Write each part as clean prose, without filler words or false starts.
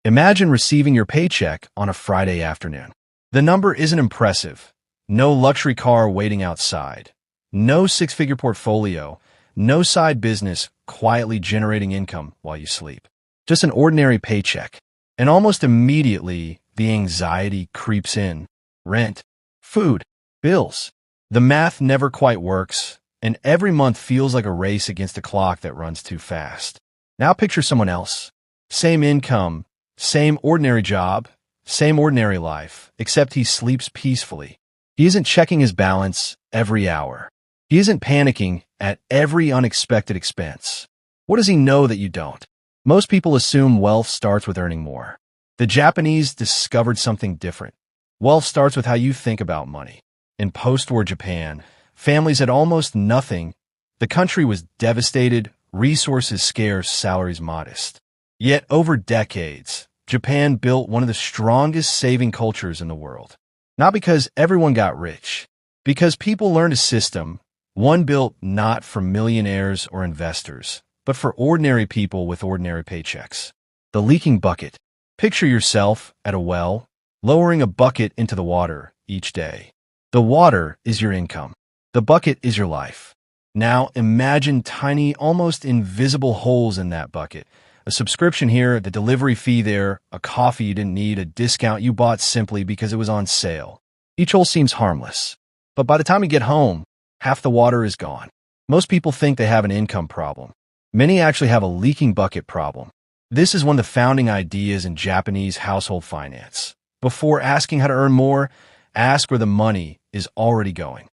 Imagine receiving your paycheck on a Friday afternoon. The number isn't impressive. No luxury car waiting outside. No six-figure portfolio. No side business quietly generating income while you sleep. Just an ordinary paycheck. And almost immediately, the anxiety creeps in. Rent, food, bills. The math never quite works, and every month feels like a race against a clock that runs too fast. Now picture someone else. Same income, same ordinary job, same ordinary life, except he sleeps peacefully. He isn't checking his balance every hour. He isn't panicking at every unexpected expense. What does he know that you don't? Most people assume wealth starts with earning more. The Japanese discovered something different. Wealth starts with how you think about money. In post-war Japan, families had almost nothing. The country was devastated, resources scarce, salaries modest. Yet over decades, Japan built one of the strongest saving cultures in the world. Not because everyone got rich, because people learned a system, one built not for millionaires or investors, but for ordinary people with ordinary paychecks. The leaking bucket. Picture yourself at a well, lowering a bucket into the water each day. The water is your income. The bucket is your life. Now imagine tiny, almost invisible holes in that bucket. A subscription here, the delivery fee there, a coffee you didn't need, a discount you bought simply because it was on sale. Each hole seems harmless. But by the time you get home, half the water is gone. Most people think they have an income problem. Many actually have a leaking bucket problem. This is one of the founding ideas in Japanese household finance. Before asking how to earn more, ask where the money is already going.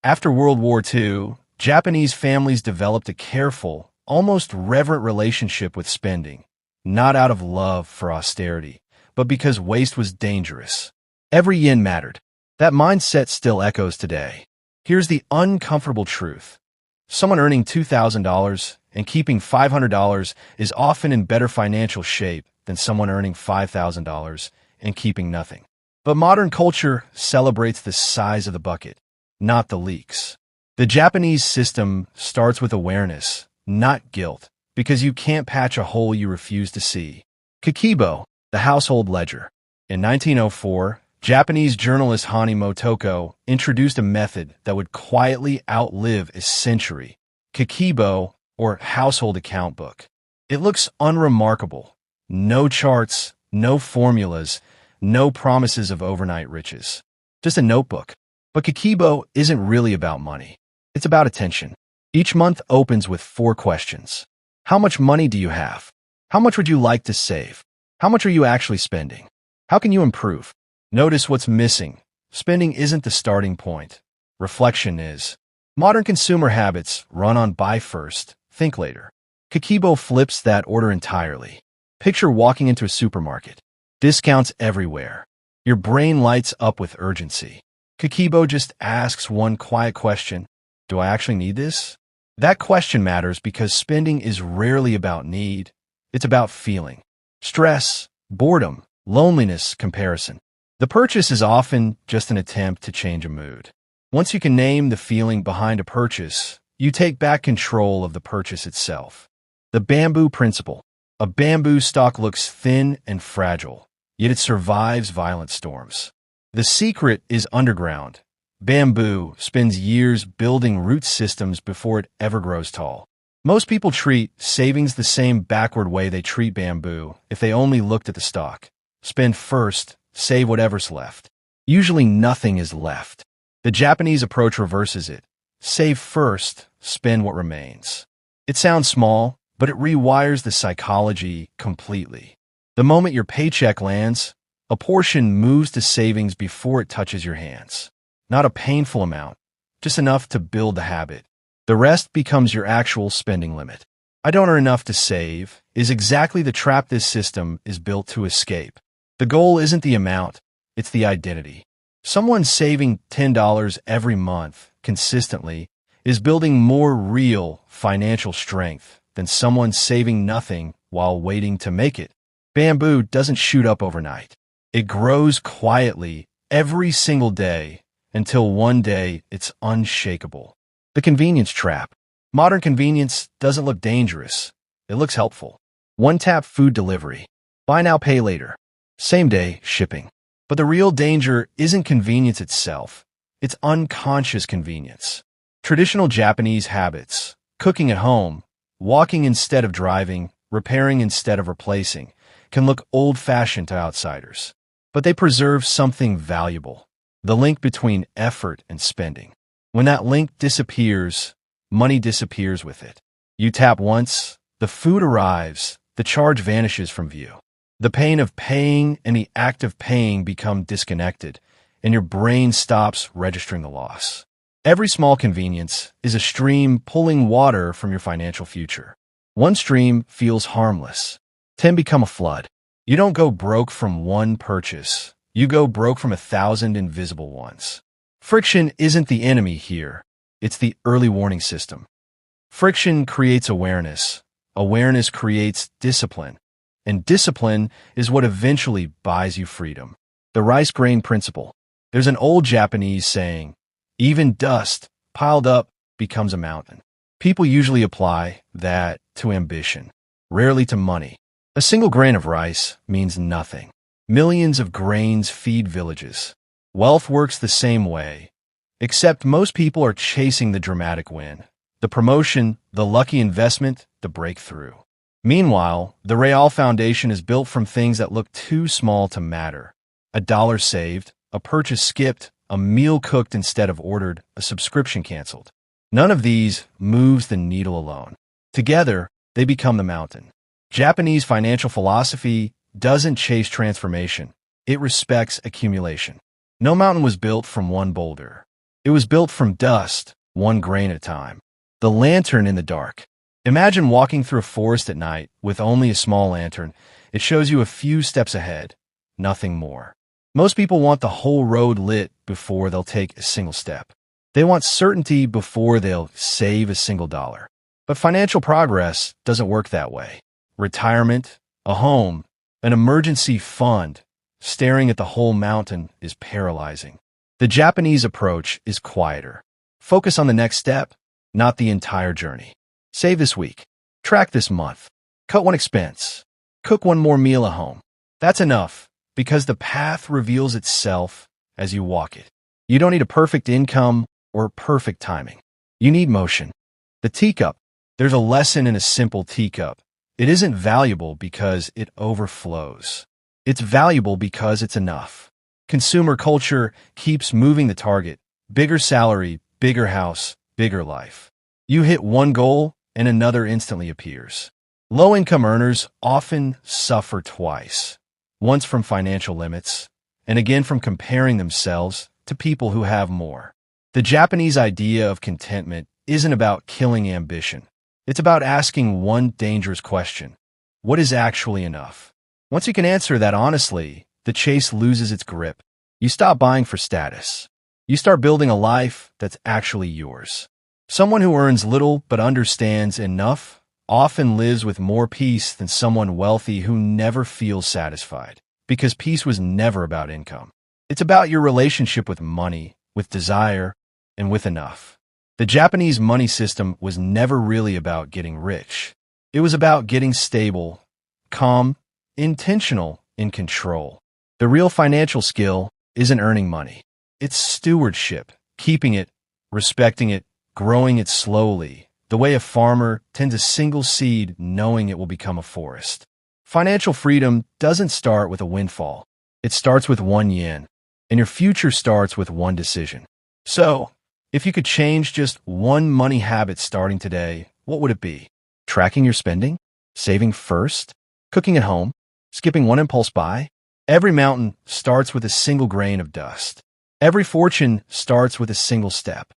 After World War II, Japanese families developed a careful, almost reverent relationship with spending, not out of love for austerity, but because waste was dangerous. Every yen mattered. That mindset still echoes today. Here's the uncomfortable truth. Someone earning $2,000 and keeping $500 is often in better financial shape than someone earning $5,000 and keeping nothing. But modern culture celebrates the size of the bucket, not the leaks. The Japanese system starts with awareness, not guilt, because you can't patch a hole you refuse to see. Kakeibo, the household ledger. In 1904, Japanese journalist Hani Motoko introduced a method that would quietly outlive a century. Kakeibo, or household account book. It looks unremarkable. No charts, no formulas, no promises of overnight riches. Just a notebook. But Kakeibo isn't really about money. It's about attention. Each month opens with 4 questions. How much money do you have? How much would you like to save? How much are you actually spending? How can you improve? Notice what's missing. Spending isn't the starting point. Reflection is. Modern consumer habits run on buy first, think later. Kakeibo flips that order entirely. Picture walking into a supermarket. Discounts everywhere. Your brain lights up with urgency. Kakeibo just asks one quiet question. Do I actually need this? That question matters because spending is rarely about need. It's about feeling. Stress, boredom, loneliness, comparison. The purchase is often just an attempt to change a mood. Once you can name the feeling behind a purchase, you take back control of the purchase itself. The bamboo principle. A bamboo stalk looks thin and fragile, yet it survives violent storms. The secret is underground. Bamboo spends years building root systems before it ever grows tall. Most people treat savings the same backward way they treat bamboo if they only looked at the stalk. Spend first, save whatever's left. Usually nothing is left. The Japanese approach reverses it. Save first, spend what remains. It sounds small, but it rewires the psychology completely. The moment your paycheck lands, a portion moves to savings before it touches your hands. Not a painful amount, just enough to build the habit. The rest becomes your actual spending limit. I don't earn enough to save is exactly the trap this system is built to escape. The goal isn't the amount, it's the identity. Someone saving $10 every month consistently is building more real financial strength than someone saving nothing while waiting to make it. Bamboo doesn't shoot up overnight. It grows quietly every single day until one day it's unshakable. The convenience trap. Modern convenience doesn't look dangerous. It looks helpful. One-tap food delivery. Buy now, pay later. Same day shipping. But the real danger isn't convenience itself. It's unconscious convenience. Traditional Japanese habits, cooking at home, walking instead of driving, repairing instead of replacing, can look old-fashioned to outsiders. But they preserve something valuable, the link between effort and spending. When that link disappears, money disappears with it. You tap once, the food arrives, the charge vanishes from view. The pain of paying and the act of paying become disconnected, and your brain stops registering the loss. Every small convenience is a stream pulling water from your financial future. One stream feels harmless. 10 become a flood. You don't go broke from one purchase. You go broke from 1,000 invisible ones. Friction isn't the enemy here. It's the early warning system. Friction creates awareness. Awareness creates discipline. And discipline is what eventually buys you freedom. The rice grain principle. There's an old Japanese saying, even dust piled up becomes a mountain. People usually apply that to ambition, rarely to money. A single grain of rice means nothing. Millions of grains feed villages. Wealth works the same way, except most people are chasing the dramatic win, the promotion, the lucky investment, the breakthrough. Meanwhile, the Real Foundation is built from things that look too small to matter. A dollar saved, a purchase skipped, a meal cooked instead of ordered, a subscription canceled. None of these moves the needle alone. Together, they become the mountain. Japanese financial philosophy doesn't chase transformation. It respects accumulation. No mountain was built from one boulder. It was built from dust, one grain at a time. The lantern in the dark. Imagine walking through a forest at night with only a small lantern. It shows you a few steps ahead, nothing more. Most people want the whole road lit before they'll take a single step. They want certainty before they'll save a single dollar. But financial progress doesn't work that way. Retirement, a home, an emergency fund, staring at the whole mountain is paralyzing. The Japanese approach is quieter. Focus on the next step, not the entire journey. Save this week. Track this month. Cut one expense. Cook one more meal at home. That's enough, because the path reveals itself as you walk it. You don't need a perfect income or perfect timing. You need motion. The teacup. There's a lesson in a simple teacup. It isn't valuable because it overflows. It's valuable because it's enough. Consumer culture keeps moving the target. Bigger salary, bigger house, bigger life. You hit one goal and another instantly appears. Low-income earners often suffer twice. Once from financial limits, and again from comparing themselves to people who have more. The Japanese idea of contentment isn't about killing ambition. It's about asking one dangerous question. What is actually enough? Once you can answer that honestly, the chase loses its grip. You stop buying for status. You start building a life that's actually yours. Someone who earns little but understands enough often lives with more peace than someone wealthy who never feels satisfied, because peace was never about income. It's about your relationship with money, with desire, and with enough. The Japanese money system was never really about getting rich. It was about getting stable, calm, intentional, in control. The real financial skill isn't earning money. It's stewardship, keeping it, respecting it, growing it slowly, the way a farmer tends a single seed knowing it will become a forest. Financial freedom doesn't start with a windfall. It starts with 1 yen, and your future starts with one decision. So, if you could change just one money habit starting today, what would it be? Tracking your spending? Saving first? Cooking at home? Skipping one impulse buy? Every mountain starts with a single grain of dust. Every fortune starts with a single step.